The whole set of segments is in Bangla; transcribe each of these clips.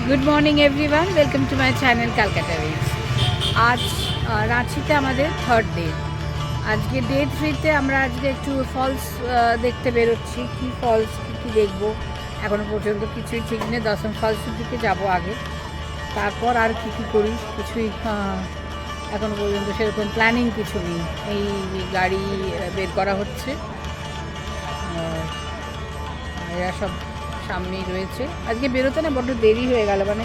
Good morning everyone, welcome to my channel Calcutta waves. আজ রাঁচিতে আমাদের থার্ড ডে। আজকে ডে 3-তে আমরা আজকে একটু ফলস দেখতে বেরোচ্ছি। কী ফলস কী দেখবো এখনও পর্যন্ত কিছুই ঠিক নেই। দশম ফলসের দিকে যাবো আগে, তারপর আর কী করি কিছুই এখনও পর্যন্ত সেরকম প্ল্যানিং কিছু নেই। এই গাড়ি বের করা হচ্ছে, এরা সব সামনেই রয়েছে। আজকে বেরোতে না বড্ড দেরি হয়ে গেল, মানে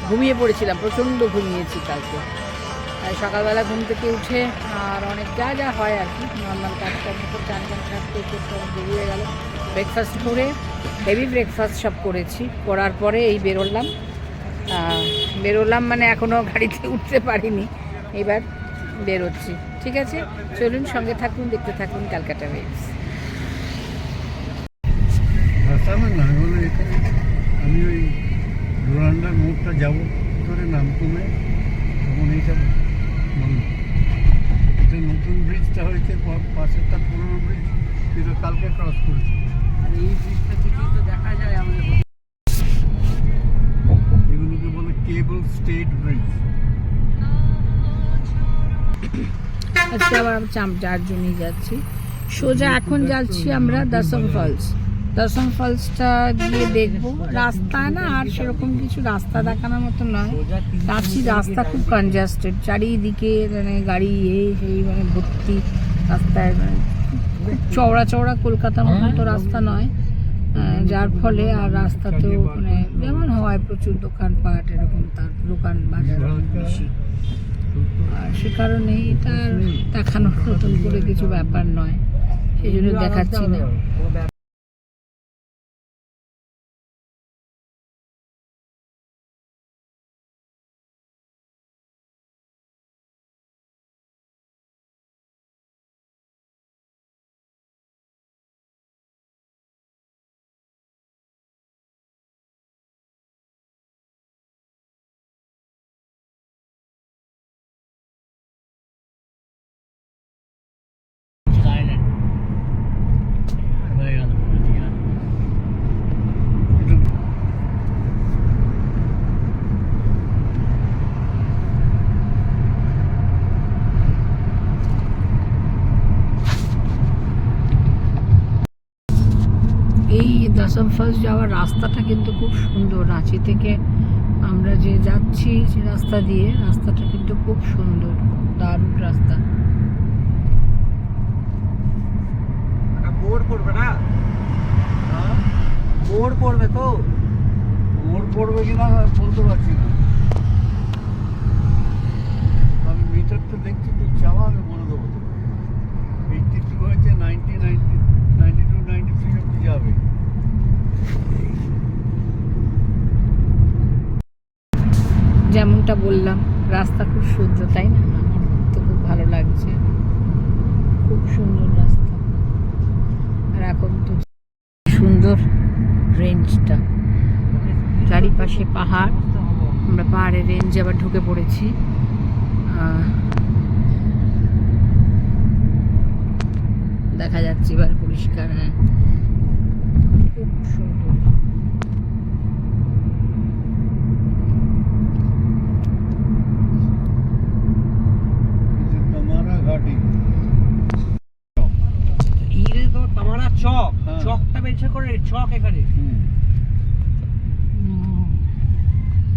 ঘুমিয়ে পড়েছিলাম, প্রচণ্ড ঘুমিয়েছি কালকে। সকালবেলা ঘুম থেকে উঠে আর অনেক যা হয় আর কি, নর্মাল কাজকর্ম করে চান সারতে দেরি হয়ে গেল। ব্রেকফাস্ট করে হেভি ব্রেকফাস্ট সব করেছি, করার পরে এই বেরোলাম মানে এখনও গাড়িতে উঠতে পারিনি, এবার বেরোচ্ছি। ঠিক আছে, চলুন সঙ্গে থাকুন, দেখতে থাকুন ক্যালকাটা ওয়েভস। আমি ওই ডোরান্ডার মোড়টা যাবো করে নামকুমে, তখন এইটা এটা নতুন ব্রিজটা হয়েছে, পাশেরটা পুরোনো ব্রিজ, সেটা কালকে ক্রস করেছে। আর এই ব্রিজটা থেকেই তো দেখা যায় আমাদের, এগুলোকে বলে কেবল স্টেট ব্রিজ। আজকে আবার যার জন্যই যাচ্ছি সোজা, এখন যাচ্ছি আমরা দশম ফলস। দশম ফলসটা গিয়ে দেখবো। রাস্তায় না আর সেরকম কিছু রাস্তা দেখানোর মতো নয়। রাস্তা খুব কনজাস্টেড, চারিদিকে মানে গাড়ি সেই মানে ভর্তি রাস্তায়, মানে চওড়া কলকাতার মতন তো রাস্তা নয়, যার ফলে আর রাস্তাতেও মানে যেমন হয় প্রচুর দোকানপাট, এরকম তার দোকান বাজার বেশি। আর সে কারণে এটা দেখানোর নতুন করে কিছু ব্যাপার নয়, সেই জন্য দেখাচ্ছি না। এই দশম ফলস যাওয়ার রাস্তাটা কিন্তু খুব সুন্দর। রাঁচি থেকে আমরা যে যাচ্ছি সে রাস্তাটা কিন্তু খুব সুন্দর, দারুণ রাস্তা। মোড় পড়বে না, মোড় পড়বে তো, মোড় পড়বে কিনা বলতে পারছি না, আমি মিটারটা দেখছি তো যাওয়া, আমি বলে দেবো। 82 হয়েছে, 92, 93 অব্দি যাবে। যেমনটা বললাম, রাস্তা খুব সুন্দর, তাই না? আমার তো খুব ভালো লাগছে, খুব সুন্দর রাস্তা। আর এখন তো সুন্দর রেঞ্জটা, চারিপাশে পাহাড়, আমরা পাহাড়ের রেঞ্জে আবার ঢুকে পড়েছি। দেখা যাচ্ছে এবার পরিষ্কার, হ্যাঁ খুব সুন্দর। তামারা ঘাটি, ইরে তো তামারা চক, চকটা বেছে করে চক এখানে।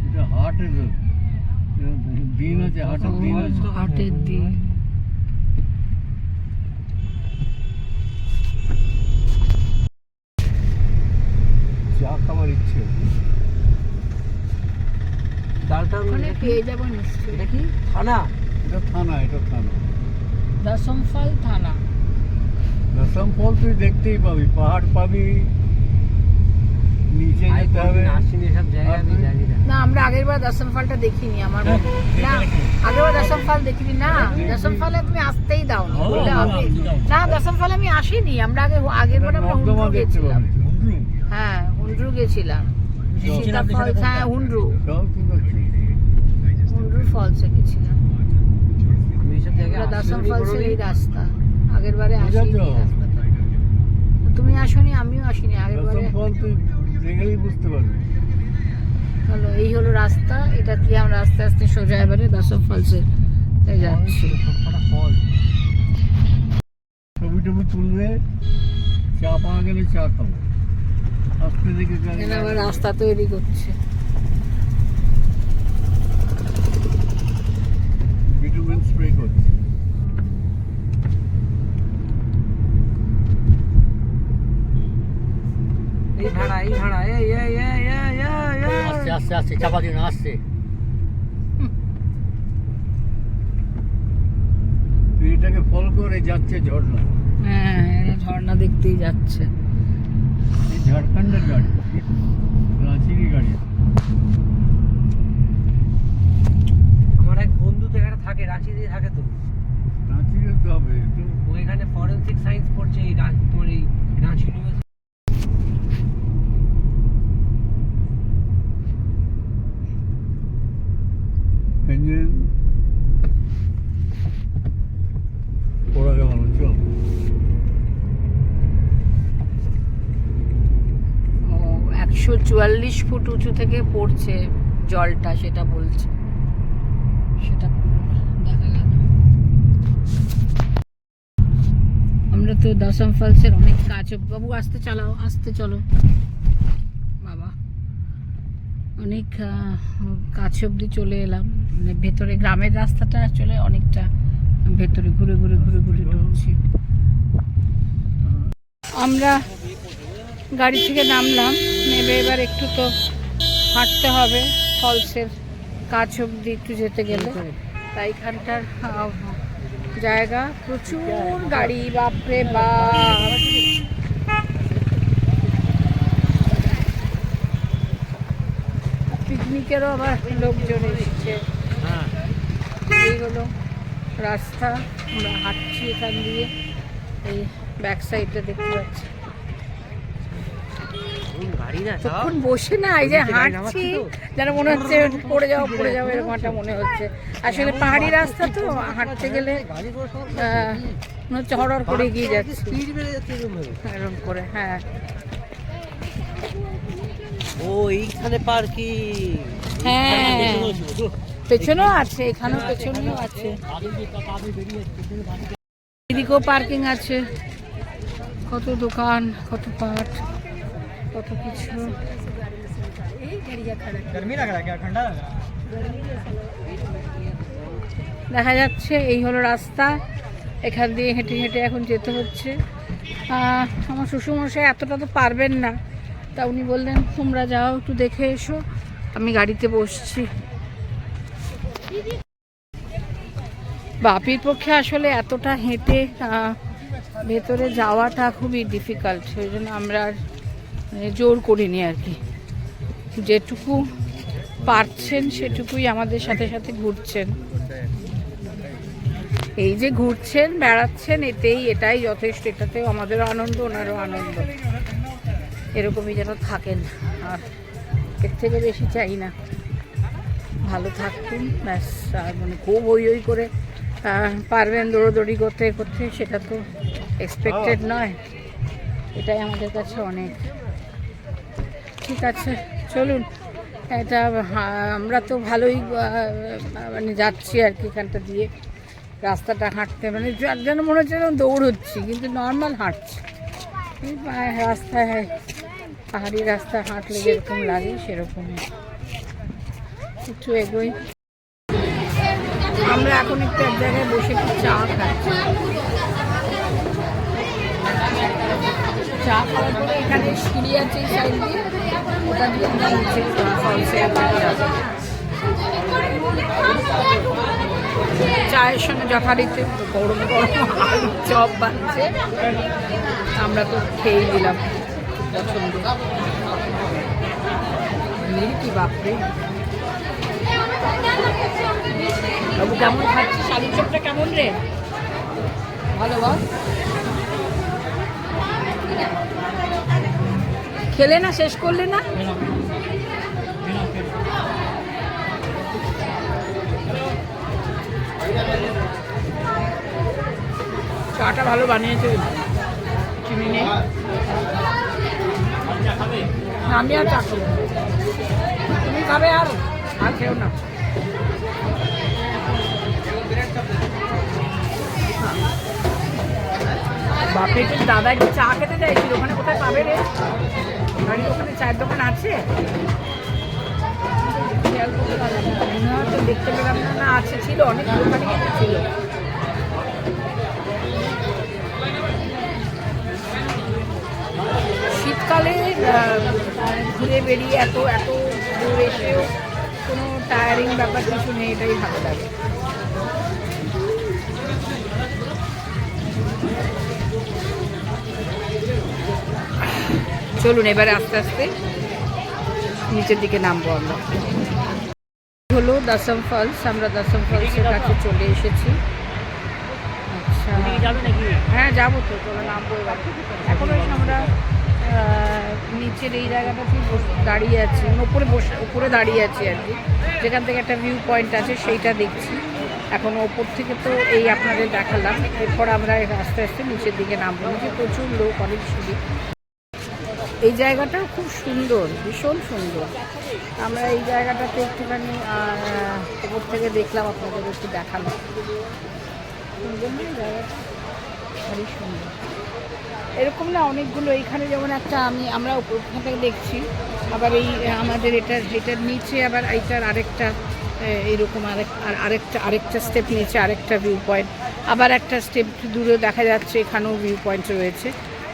এটা হাটের দিন আছে, হাটের দিন আছে, হাটের দিন। চা খাবার ইচ্ছে। ডালটা ওখানে পেয়ে যাবো নিশ্চয়ই। এটা কি থানা? এটা থানা, দশম ফল থানা। দশম ফল তুই দেখতেই পাবি, পাহাড় পাবি, নিচে যেতে হবে। আসিনি সব জায়গা আমি জানি না। না, আমরা আগের বার দশম ফলটা দেখিনি, আমার না আগের বার দশম ফল দেখিনি। না, দশম ফলে তুমি আসতেই দাও না, বললে হবে না। দশম ফলে আমি আসিনি, আমরা আগের বার আমরা হুন্ড্রু গেছিলাম। হ্যাঁ, হুন্ড্রু গেছিলাম, সীতা ফলস। হ্যাঁ, হুন্ড্রু ফলসে গেছিলাম। আমি সব জায়গা দশম ফলসের এই রাস্তা আগের বারে আসিনি। রাস্তাটা তুমি আসনি, আমিও আসিনি আগের বারে। দশম ফল তুই দেখলেই বুঝতে পারবি। হলো এই হলো রাস্তা, এটা দিয়ে আমরা আস্তে আস্তে সোজা এবারে দশম ফলসে যাচ্ছি। ছবি টবি তুলবে, চা পাওয়া গেলে চা খাবো। আস্তে দেখে এখানে আবার রাস্তা তৈরি করছে। বিটুমেন স্প্রে করছে। এই ভাড়া আস্তে আস্তে আস্তে চাপা দিন, আসছে। এটাকে ফলো করে যাচ্ছে ঝর্ণা। হ্যাঁ, এরা ঝর্ণা দেখতেই যাচ্ছে। এই ঝাড়খণ্ডের গাড়ি, রাঁচিরই গাড়ি। আমার এক বন্ধু তো এখানে থাকে, রাঁচিতে থাকে। তো রাঁচিরও তো হবে তো। ও এখানে ফরেনসিক সায়েন্স পড়ছে এই তোমার এই রাঁচি ইউনিভার্সিটি। ইঞ্জিন পড়া গেল না, চল। 144 ফুট উঁচু থেকে পড়ছে জলটা, সেটা বলছে, সেটা দেখা গেল। আমরা তো দশম ফলসের অনেক কাছে, বাবু আসতে চালাও, আসতে চলো বাবা, অনেক কাছে অবধি চলে এলাম। মানে ভেতরে গ্রামের রাস্তাটা চলে অনেকটা ভেতরে ঘুরে ঘুরে ঘুরে ঘুরে ঢুকছি। আমরা গাড়ি থেকে নামলাম, নেমে এবার একটু তো হাঁটতে হবে ফলসের কাছ অবধি একটু যেতে গেলে। তাই এখানটার জায়গা প্রচুর গাড়ি, বাপরে বাপ। পিকনিকেরও আবার লোকজন এসেছে। এই হলো রাস্তা, আমরা হাঁটছি এখান দিয়ে। এই ব্যাক সাইডটা দেখতে পাচ্ছি। তখন বসে না এই যে হাঁটছি, যেন মনে হচ্ছে পড়ে যাবো এরকম একটা মনে হচ্ছে। আসলে পাহাড়ি রাস্তা তো, হাঁটতে গেলে মনে হচ্ছে হড় করে এগিয়ে যাচ্ছে এরকম করে। হ্যাঁ, ও এইখানে পার্কিং। হ্যাঁ, পেছনেও আছে, এখানেও পেছনেও আছে, এদিকেও পার্কিং আছে। কত দোকান, কত পাট, কত কিছু। দেখা যাচ্ছে এই হলো রাস্তা, এখান দিয়ে হেঁটে হেঁটে এখন যেতে হচ্ছে। আমার শ্বশুরমশাই এতটা তো পারবেন না, তা উনি বললেন তোমরা যাও একটু দেখে এসো, আমি গাড়িতে বসছি। বাপির পক্ষে আসলে এতটা হেঁটে ভেতরে যাওয়াটা খুবই ডিফিকাল্ট, সেই জন্য আমরা আর জোর করিনি আর কি। যেটুকু পারছেন সেটুকুই আমাদের সাথে সাথে ঘুরছেন। এই যে ঘুরছেন, বেড়াচ্ছেন, এটাই যথেষ্ট। এটাতেও আমাদেরও আনন্দ, ওনারও আনন্দ। এরকমই যেন থাকেন, আর এর থেকে বেশি চাই না। ভালো থাকুন ব্যাস। আর মানে খুব হই করে পারবেন দৌড়োদৌড়ি করতে করতে, সেটা তো এক্সপেক্টেড নয়। এটাই আমাদের কাছে অনেক। ঠিক আছে, চলুন। এটা আমরা তো ভালোই মানে যাচ্ছি আর কি এখানটা দিয়ে। রাস্তাটা হাঁটতে মানে যেন মনে হচ্ছে যেন দৌড়চ্ছি, কিন্তু নর্মাল হাঁটছি। রাস্তায় পাহাড়ি রাস্তা হাঁটলে যেরকম লাগে সেরকম। একটু এগোই। আমরা এখন একটু এক জায়গায় বসে একটু চা খাচ্ছি। চা খাওয়ার পরে এখানে সিঁড়ি আছে এই সাইড দিয়ে, ওটা দিয়ে আমরা নিচে ফলসে যাবো। চায়ের সঙ্গে যথারীতি গরম গরম আলুর চপ বানছে, আমরা তো খেয়েই দিলাম। পছন্দ কি বাপরে। বাবু কেমন খাচ্ছিস? আলুর চপটা কেমন রে? ভালো বল। খেলে না, শেষ করলে না? চাটা ভালো বানিয়েছে, চিনি নেই। আমি আর চা খাবো। তুমি খাবে আর খেও না। বাপরে, একটু দাদা একটু চা খেতে চাইছিল, ওখানে কোথায় পাবে রে? গাড়ির ওখানে চায়ের দোকান আছে? খেয়াল করতে পারলাম না, মনে হয় তো দেখতে পেলাম না। না আছে, ছিল অনেক দোকানে কিন্তু ছিল। শীতকালে ঘুরে বেরিয়ে এত দূর এসেও কোনো টায়ারিং ব্যাপার কিছু নেই, এটাই ভালো লাগে। চলুন এবারে আস্তে আস্তে নিচের দিকে নামবো আমরা। হলো দাসম ফলস, আমরা দাসম ফলসের কাছে চলে এসেছি। আচ্ছা, হ্যাঁ যাবো তো, চলো নামবো এবার। এখন ওই আমরা নিচের এই জায়গাটাতেই দাঁড়িয়ে আছি, উপরে দাঁড়িয়ে আছি আর কি, যেখান থেকে একটা ভিউ পয়েন্ট আছে সেইটা দেখছি। এখন ওপর থেকে তো এই আপনাদের দেখালাম, এরপর আমরা আস্তে আস্তে নিচের দিকে নামবো। নিচে প্রচুর লোক, অনেক সিঁড়ি। এই জায়গাটাও খুব সুন্দর, ভীষণ সুন্দর। আমরা এই জায়গাটাতে একটুখানি উপর থেকে দেখলাম, আপনাদের একটু দেখালাম। সুন্দর না জায়গাটা, ভারী সুন্দর। এরকম না অনেকগুলো, এইখানে যেমন একটা আমরা ওখান থেকে দেখছি, আবার এই আমাদের এটার নিচে আবার এইটার আরেকটা এইরকম আরেকটা স্টেপ নিচে আরেকটা ভিউ পয়েন্ট, আবার একটা স্টেপ দূরে দেখা যাচ্ছে এখানেও ভিউ পয়েন্ট রয়েছে।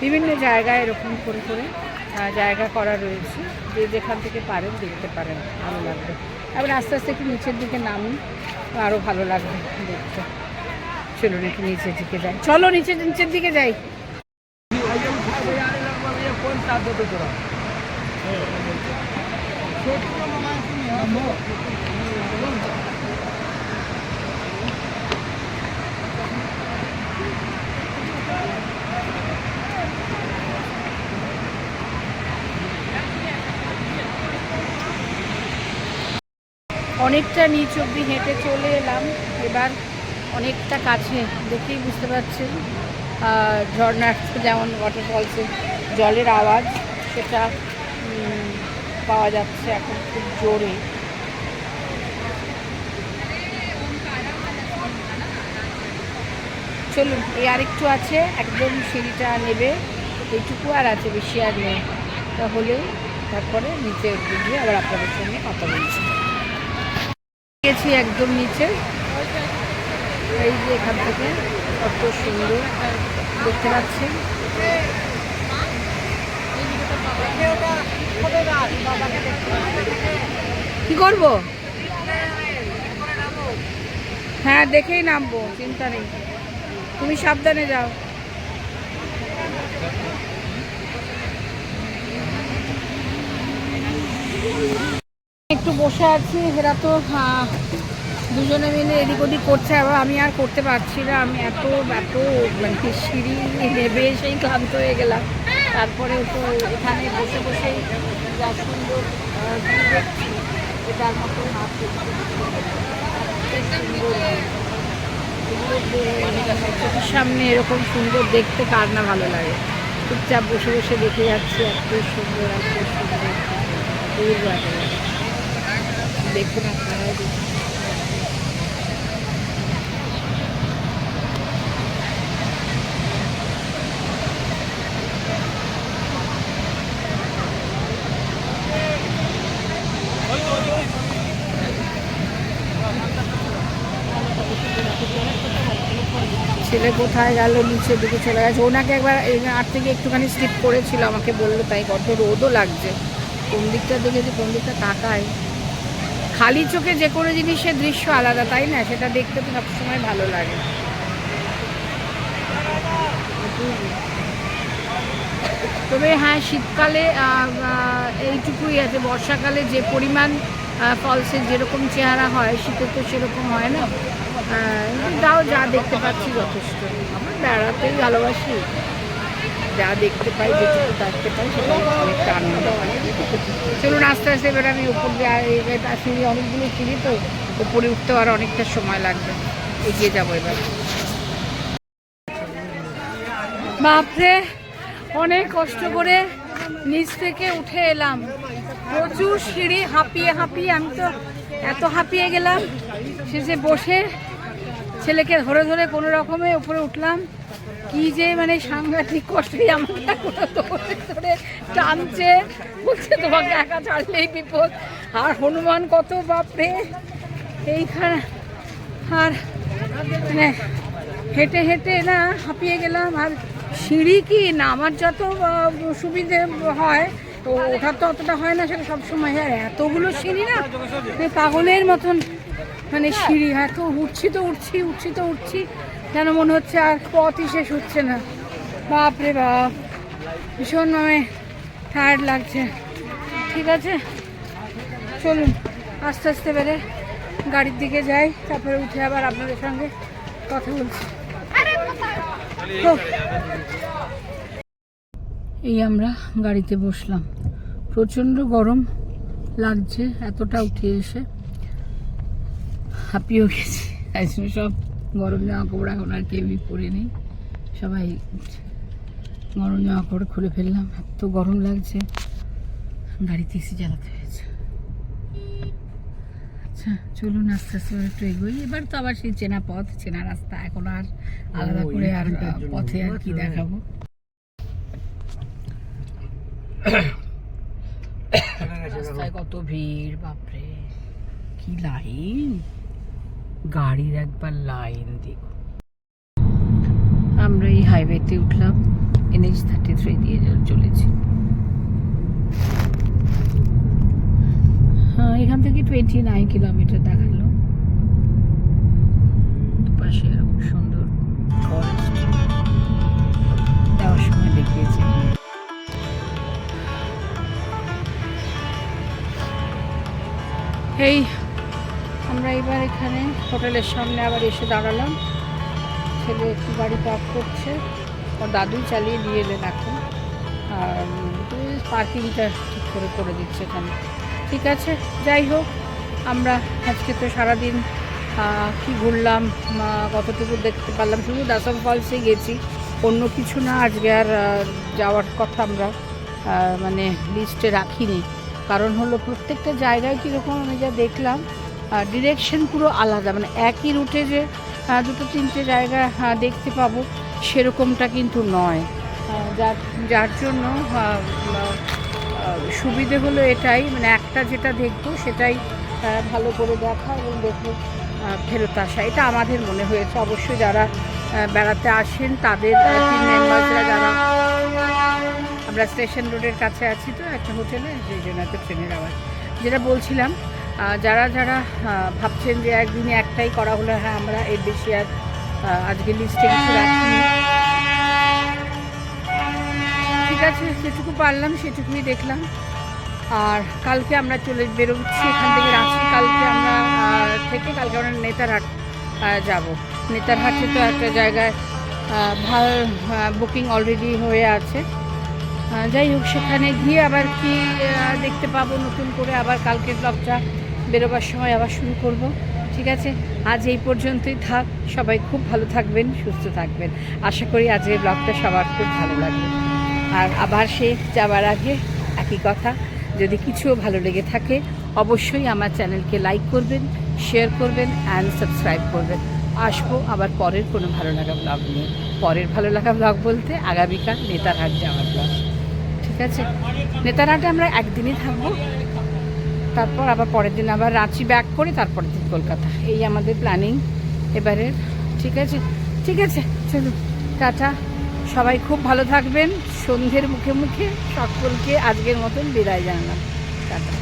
বিভিন্ন জায়গায় এরকম করে করে জায়গা করা রয়েছে, যে যেখান থেকে পারেন দেখতে পারেন, ভালো লাগবে। এবার আস্তে আস্তে একটু নিচের দিকে নামি, আরও ভালো লাগবে দেখতে। চলুন একটু নিচের দিকে যাই, চলো নিচের দিকে যাই। অনেকটা নিচ অব্দি হেঁটে চলে এলাম, এবার অনেকটা কাছে দেখেই বুঝতে পারছেন ঝর্ণা, যেমন ওয়াটারফলসে জলের আওয়াজ সেটা পাওয়া যাচ্ছে এখন খুব জোরে। চলুন এই আরেকটু আছে, একদম সিঁড়িটা নেবে, এইটুকু আর আছে, বেশি আর নেই। তাহলে তারপরে নিচে গিয়ে আবার আপনাদের সঙ্গে কথা বলছি। গেছি একদম নিচে, এই যে এখান থেকে কত সুন্দর দেখতে পাচ্ছেন। কি করব? হ্যাঁ দেখেই নামবো, চিন্তা নেই, তুমি সাবধানে যাও। একটু বসে আছি, এরা তো দুজনে মিলে এদিক ওদিক করছে, আবার আমি আর করতে পারছি না। আমি এত মানে সিঁড়ি নেবে সেই ক্লান্ত হয়ে গেলাম। তারপরে তো এখানে বসে বসেই যা সুন্দর দেখছি, এটার মতো চোখের সামনে এরকম সুন্দর দেখতে কার না ভালো লাগে। চুপচাপ বসে বসে দেখে যাচ্ছি, এত সুন্দর দেখুন আপনারাও দেখুন। ছেলে কোথায় গেল, নিচের দিকে চলে গেছে। ওনাকে একবার আর থেকে একটুখানি স্কিপ করেছিল, আমাকে বললো তাই। কত রোদও লাগছে, কোন দিকটা দেখেছি কোন দিকটা তাকায়। খালি চোখে যে কোনো জিনিসের দৃশ্য আলাদা, তাই না? সেটা দেখতে তো সবসময় ভালো লাগে। তবে হ্যাঁ, শীতকালে এইটুকুই আছে, বর্ষাকালে যে পরিমাণ ফলসের যেরকম চেহারা হয়, শীতে তো সেরকম হয় না। তাও যা দেখতে পাচ্ছি যথেষ্ট। আমরা বেড়াতেই ভালোবাসি, যা দেখতে পাই, যেটুকু দেখতে পাই সেটা অনেকটা আনন্দ হয়। চলুন আস্তে আস্তে এবার আমি উপর দিয়ে, সিঁড়ি অনেকগুলো সিঁড়ি তো, উপরে উঠতে আর অনেকটা সময় লাগবে। এগিয়ে যাবো এবার। বাপরে, অনেক কষ্ট করে নিচ থেকে উঠে এলাম। প্রচুর সিঁড়ি, হাঁপিয়ে হাঁপিয়ে আমি তো এত হাঁপিয়ে গেলাম, শেষে বসে ছেলেকে ধরে ধরে কোনো রকমে উপরে উঠলাম। কি যে মানে সাংঘাতিক কষ্টে আমাকে এখনো ধরে ধরে টানছে, বলছে তোমাকে একা ছাড়লেই বিপদ। আর হনুমান কত বাপরে এইখানে, আর মানে হেঁটে হেঁটে না হাঁপিয়ে গেলাম। আর সিঁড়ি কি না আমার যত সুবিধে হয় তো ওঠার তো অতটা হয় না সেটা সবসময়। আর এতগুলো সিঁড়ি না পাগলের মতন, মানে সিঁড়ি এত উঠছি তো উঠছি যেন মনে হচ্ছে আর পথই শেষ হচ্ছে না। বাপরে বাপ, ভীষণ মানে টায়ার্ড লাগছে। ঠিক আছে চলুন আস্তে আস্তে বেড়ে গাড়ির দিকে যাই, তারপরে উঠে আবার আপনাদের সঙ্গে কথা বলছি। এই আমরা গাড়িতে বসলাম, প্রচণ্ড গরম লাগছে, এতটা উঠে এসে হাঁপিয়েও গেছি। তাই জন্য সব গরম জামা কাপড় এখন আর কেউই পরে নেই, সবাই গরম জামা কাপড় খুলে ফেললাম, এত গরম লাগছে। গাড়িতে এসে জ্বালাতে হয়েছে। আচ্ছা চলুন আস্তে আস্তে একটু এগোই। এবার তো আবার সেই চেনা পথ, চেনা রাস্তা, এখন আর আলাদা করে আর পথে আর কি দেখাবো। রাস্তায় কত ভিড়, বাপরে কি লাইন, গাড়ির একবার লাইন দেখো। আমরা এই হাইওয়েতে উঠলাম, NH-33 দিয়ে চলেছি। হ্যাঁ এখান থেকে 29 কিলোমিটার দেখালো। দুপাশে এরকম সুন্দর ফরেস্ট যাওয়ার সময় দেখিয়েছে। এই আমরা এবার এখানে হোটেলের সামনে আবার এসে দাঁড়ালাম। ছেলে একটু গাড়ি পার্ক করছে, ওর দাদুই চালিয়ে দিয়ে এলেন এখন, আর পার্কিংটা ঠিক করে দিচ্ছে এখানে। ঠিক আছে যাই হোক, আমরা আজকে তো সারাদিন কি ঘুরলাম, কতটুকু দেখতে পারলাম, শুধু দাসম ফলসে গেছি, অন্য কিছু না আজকে আর যাওয়ার কথা আমরা মানে লিস্টে রাখিনি। কারণ হলো প্রত্যেকটা জায়গায় কীরকম আমি যা দেখলাম ডিরেকশন পুরো আলাদা, মানে একই রুটে যে দুটো তিনটে জায়গা দেখতে পাবো সেরকমটা কিন্তু নয়। যার জন্য সুবিধে হলো এটাই, মানে একটা যেটা দেখবো সেটাই ভালো করে দেখা এবং দেখে ফেরত আসা, এটা আমাদের মনে হয়েছে। অবশ্যই যারা বেড়াতে আসেন তাদের টিম মেম্বারসরা, যারা আমরা স্টেশন রোডের কাছে আছি তো একটা হোটেলে, সেই জন্য একটা ট্রেনের আওয়াজ। যেটা বলছিলাম, যারা যারা ভাবছেন যে একদিনে একটাই করা হলো, হ্যাঁ আমরা এর বেশি আর আজকে লিস্টে কিছু রাখিনি। ঠিক আছে যেটুকু পারলাম সেটুকুই দেখলাম। আর কালকে আমরা বেরোচ্ছি এখান থেকে রাঁচি। কালকে আমরা নেতারহাট যাব। নেতারহাটে তো একটা জায়গায় ভালো বুকিং অলরেডি হয়ে আছে। যাই হোক সেখানে গিয়ে আবার কি দেখতে পাবো নতুন করে, আবার কালকের ব্লগটা বেরোবার সময় আবার শুরু করব। ঠিক আছে আজ এই পর্যন্তই থাক, সবাই খুব ভালো থাকবেন, সুস্থ থাকবেন। আশা করি আজকের ব্লগটা সবার খুব ভালো লাগবে। আর আবার সে যাওয়ার আগে একই কথা, যদি কিছুও ভালো লেগে থাকে অবশ্যই আমার চ্যানেলকে লাইক করবেন, শেয়ার করবেন অ্যান্ড সাবস্ক্রাইব করবেন। আসবো আবার পরের কোনো ভালো লাগা ব্লগ নিয়ে। পরের ভালো লাগা ব্লগ বলতে আগামীকাল নেতারহাট যাওয়ার ব্লগ। ঠিক আছে নেতারহাটে আমরা একদিনই থাকবো, তারপর আবার পরের দিন আবার রাঁচি ব্যাক করে তারপরের দিন কলকাতা, এই আমাদের প্ল্যানিং এবারের। ঠিক আছে চলুন টাটা, সবাই খুব ভালো থাকবেন। সন্ধ্যের মুখে মুখে সকলকে আজকের মতন বিদায় জানালাম, টাটা।